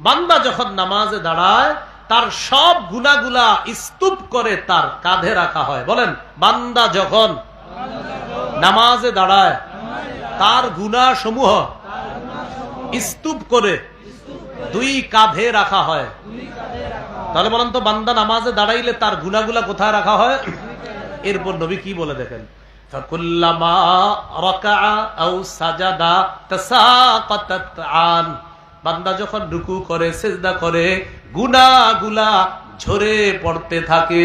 বান্দা যখন নামাজে দাঁড়ায় তার সব গুনাহগুলা স্তূপ করে তার কাঁধে রাখা হয়। বলেন, বান্দা যখন নামাজে দাঁড়ায় তার গুনাহ সমূহ স্তূপ করে দুই কাঁধে রাখা হয়। তাহলে বলেন তো, বান্দা নামাজে দাঁড়াইলে তার গুনাহগুলা কোথায় রাখা হয়? এরপর নবী কি বলে দেখেন, ফাকুল্লামা রাকাআ আও সাজাদা তাসাকাতাত আন। বান্দা যখন রুকু করে, সিজদা করে, গুনাহগুলা ঝরে পড়তে থাকে।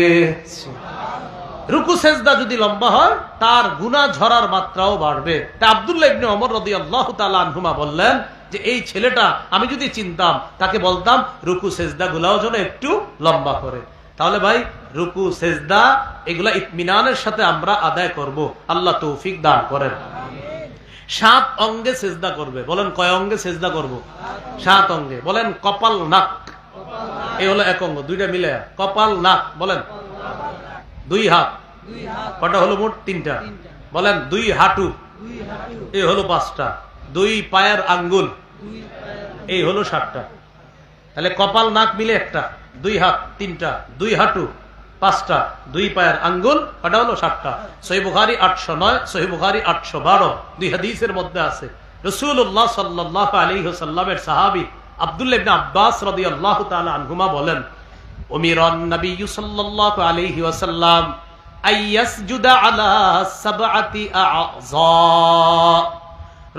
রুকু সিজদা যদি লম্বা হয় তার গুনাহ ঝরার মাত্রাও বাড়বে। তাই আব্দুল্লাহ ইবনে ওমর রাদিয়াল্লাহু তাআলা আনহুমা বললেন যে এই ছেলেটা আমি যদি চিনতাম তাকে বলতাম রুকু সিজদা গুলাও যেন একটু লম্বা করে। তাহলে ভাই, রুকু সিজদা এগুলা ইতমিনানের সাথে আমরা আদায় করব। আল্লাহ তৌফিক দান করেন। 7 অঙ্গে সিজদা করবে। বলেন, কয় অঙ্গে সিজদা করব? 7 অঙ্গে। বলেন, কপাল, নাক, এই হলো 1 অঙ্গ। দুইটা মিলে কপাল, নাক। বলেন, 2 হাত। কটা হলো মোট? 3টা। বলেন, 2 হাঁটু, এই হলো 5টা। 2 পায়ের আঙ্গুল, এই হলো 7টা। তাহলে কপাল, নাক মিলে 1টা, 2 হাত 3টা, 2 হাঁটু 5টা, 2 পায়ের আঙ্গুল, কটা হলো? 7টা। সহিহ বুখারী 809, সহিহ বুখারী 812, 2 হাদিসের মধ্যে আছে রাসূলুল্লাহ সাল্লাল্লাহু আলাইহি ওয়াসাল্লামের সাহাবী আব্দুল্লাহ ইবনে আব্বাস রাদিয়াল্লাহু তাআলা আনহুমা বলেন, উমিরান নবী সাল্লাল্লাহু আলাইহি ওয়াসাল্লাম আইয়াসজুদা আলা 7 আ'যা।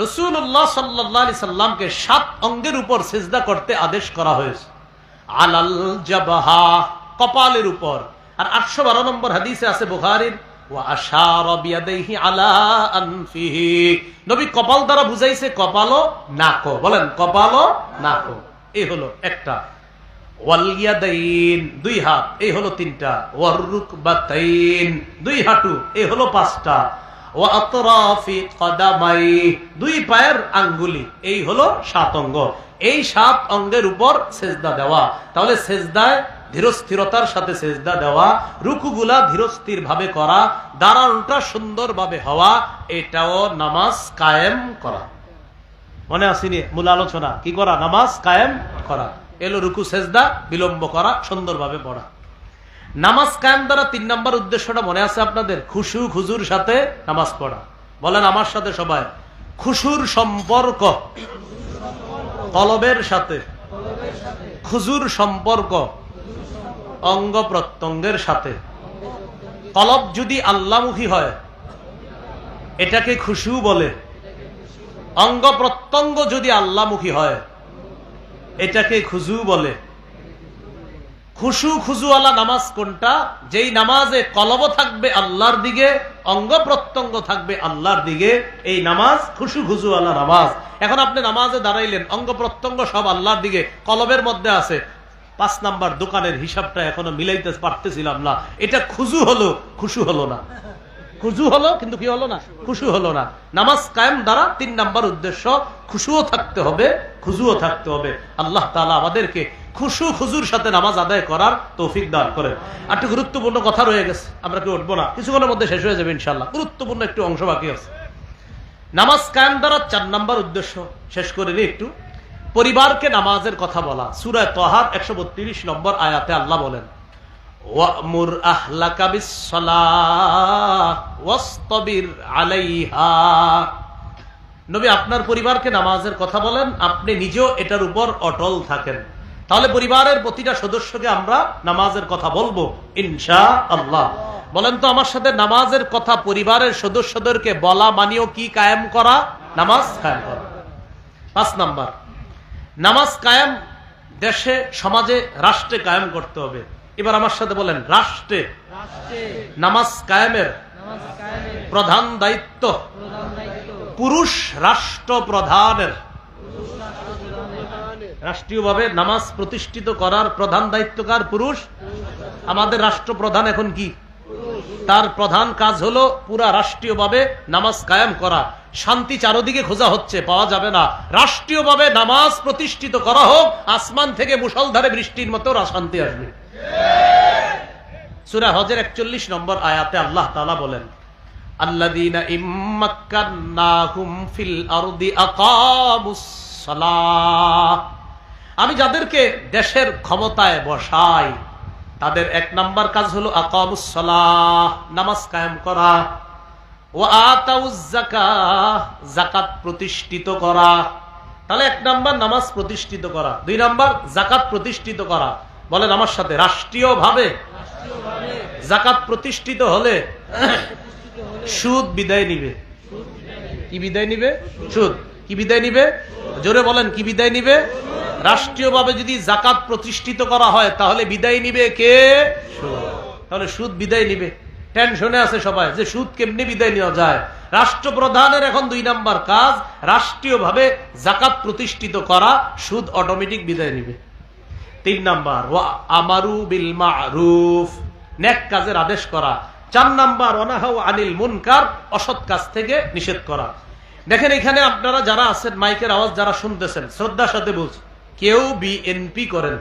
রাসূলুল্লাহ সাল্লাল্লাহু আলাইহি সাল্লামকে 7 অঙ্গের উপর সিজদা করতে আদেশ করা হয়েছে। আলাল জাবহা, কপালের উপর। আর 812 নম্বর হাদিসে আছে বুখারীর, ওয়া আশারা বিয়াদাইহি আলা আনফিহি। নবী কপাল দ্বারা বুঝাইছে কপালও নাকও। বলেন, কপালও নাকও। এই হলো একটা। ওয়াল ইয়াদাইন, 2 হাত, এই হলো 3টা। ওয়ার রুকবাতাইন, 2 হাঁটু, এই হলো 5টা। ওয়া আতরাফি কদামাই, 2 পায়ের আঙ্গুলি, এই হলো 7 অঙ্গ। এই 7 অঙ্গের উপর সিজদা দেওয়া। তাহলে সিজদায় ধীরস্থিরতার সাথে সিজদা দেওয়া, রুকুগুলা ধীরস্থির ভাবে করা, দাঁড়ানোটা সুন্দর ভাবে হওয়া, এটাও নামাজ কায়েম করা। মনে আসেনি মূল আলোচনা? কি করা? নামাজ কায়েম করা। এলো রুকু সিজদা বিলম্ব করা, সুন্দরভাবে পড়া। নামাজ কায়েম দ্বারা 3 নম্বর উদ্দেশ্যটা মনে আছে আপনাদের? খুশু খুজুর সাথে নামাজ পড়া। বলেন আমার সাথে সবাই, খুশুর সম্পর্ক কলবের সাথে, খুজুর সম্পর্ক অঙ্গ প্রত্যঙ্গের সাথে। কলব যদি আল্লাহমুখী হয় এটাকে খুশু বলে, অঙ্গ প্রত্যঙ্গ যদি আল্লাহমুখী হয় এটাকে খুজু বলে। খুশু খুজুওয়ালা নামাজ কোনটা? যেই নামাজে কলব থাকবে আল্লাহর দিকে, অঙ্গ প্রত্যঙ্গ থাকবে আল্লাহর দিকে, এই নামাজ খুশু খুজুওয়ালা নামাজ। এখন আপনি নামাজে দাঁড়াইলেন, অঙ্গ প্রত্যঙ্গ সব আল্লাহর দিকে, কলবের মধ্যে আছে 5 নাম্বার দোকানের হিসাবটা এখনো মিলাইতে পারতেছিলাম না। এটা খুজু হলো, খুশু হলো না। খুজু হলো কিন্তু কি হলো না? খুশু হলো না। নামাজ কায়েম দ্বারা 3 নাম্বার উদ্দেশ্য, খুশুও থাকতে হবে, খুজুও থাকতে হবে। আল্লাহ তাআলা আমাদেরকে খুশু খুজুর সাথে নামাজ আদায় করার তৌফিক দান করেন। একটা গুরুত্বপূর্ণ কথা রয়ে গেছে, আমরা কি উঠবো না, কিছুক্ষণের মধ্যে শেষ হয়ে যাবে ইনশাআল্লাহ। গুরুত্বপূর্ণ একটু অংশ বাকি আছে। নামাজ কায়েম দ্বারা 4 নাম্বার উদ্দেশ্য শেষ করে নিই একটু। পরিবারকে নামাজের কথা বলা। সূরা তাহার 132 নম্বর আয়াতে আল্লাহ বলেন, ওয়া'মুর আহলাকা বিস-সালাহ ওয়াসতাবির আলাইহা। নবী আপনার পরিবারকে নামাজের কথা বলেন, আপনি নিজেও এটার উপর অটল থাকেন। তাহলে পরিবারের প্রতিটা সদস্যকে আমরা নামাজের কথা বলবো ইনশাআল্লাহ। বলেন তো আমার সাথে, নামাজের কথা পরিবারের সদস্যদেরকে বলা মানেও কি? কায়েম করা, নামাজ কায়েম করা। 5 নাম্বার, নামাজ কায়েম দেশে, সমাজে, রাষ্ট্রে কায়েম করতে হবে। এবার আমার সাথে বলেন, রাষ্ট্রে নামাজ কায়েমের প্রধান দায়িত্ব পুরুষ রাষ্ট্রপ্রধানের। রাষ্ট্রীয়ভাবে নামাজ প্রতিষ্ঠিত করার প্রধান দায়িত্ব কার? পুরুষ। আমাদের রাষ্ট্রপ্রধান এখন কি? তার প্রধান কাজ হলো পুরা রাষ্ট্রীয়ভাবে নামাজ কায়েম করা। শান্তি চারদিকে খোঁজা হচ্ছে, পাওয়া যাবে না। রাষ্ট্রীয়ভাবে নামাজ প্রতিষ্ঠিত করা হোক, আসমান থেকে মুষলধারে বৃষ্টির মতো শান্তি আসবে। সূরা হজের 41 নম্বর আয়াতে আল্লাহ তাআলা বলেন, আল্লাযীনা ইম্মাক্কান্নাহুম ফিল আরদি আকামুস সালাহ। আমি যাদেরকে দেশের ক্ষমতায় বসাই তাদের 1 নাম্বার কাজ হলো আকামুস সালাহ, নামাজ কায়েম করা, ওয়া আতাউজ যাকাত, যাকাত প্রতিষ্ঠিত করা। তাহলে 1 নাম্বার নামাজ প্রতিষ্ঠিত করা, 2 নাম্বার যাকাত প্রতিষ্ঠিত করা। বলেন আমার সাথে, রাষ্ট্রীয়ভাবে যাকাত প্রতিষ্ঠিত হলে সুদ বিদায় নিবে। কি বিদায় নিবে? সুদ। কি বিদায় নিবে? জোরে বলেন, কি বিদায় নিবে? রাষ্ট্রীয়ভাবে যদি যাকাত প্রতিষ্ঠিত করা হয় তাহলে বিদায় নিবে কে? সুদ। তাহলে সুদ বিদায় নিবে। টেনশনে আছে সবাই যে সুদ কেমনে বিদায় নেওয়া যায়। রাষ্ট্রপ্রধানের এখন 2 নাম্বার কাজ রাষ্ট্রীয়ভাবে যাকাত প্রতিষ্ঠিত করা, সুদ অটোমেটিক বিদায় নিবে। 3 নাম্বার ওয়া আমারু বিল মারুফ, নেক কাজের আদেশ করা। 4 নাম্বার ওয়ানাহাউ আনিল মুনকার, অসৎ কাজ থেকে নিষেধ করা। দেখেন এখানে আপনারা যারা আছেন, মাইকের আওয়াজ যারা শুনতেছেন, শ্রদ্ধার সাথে বলছি, কেউ বিএনপি করেন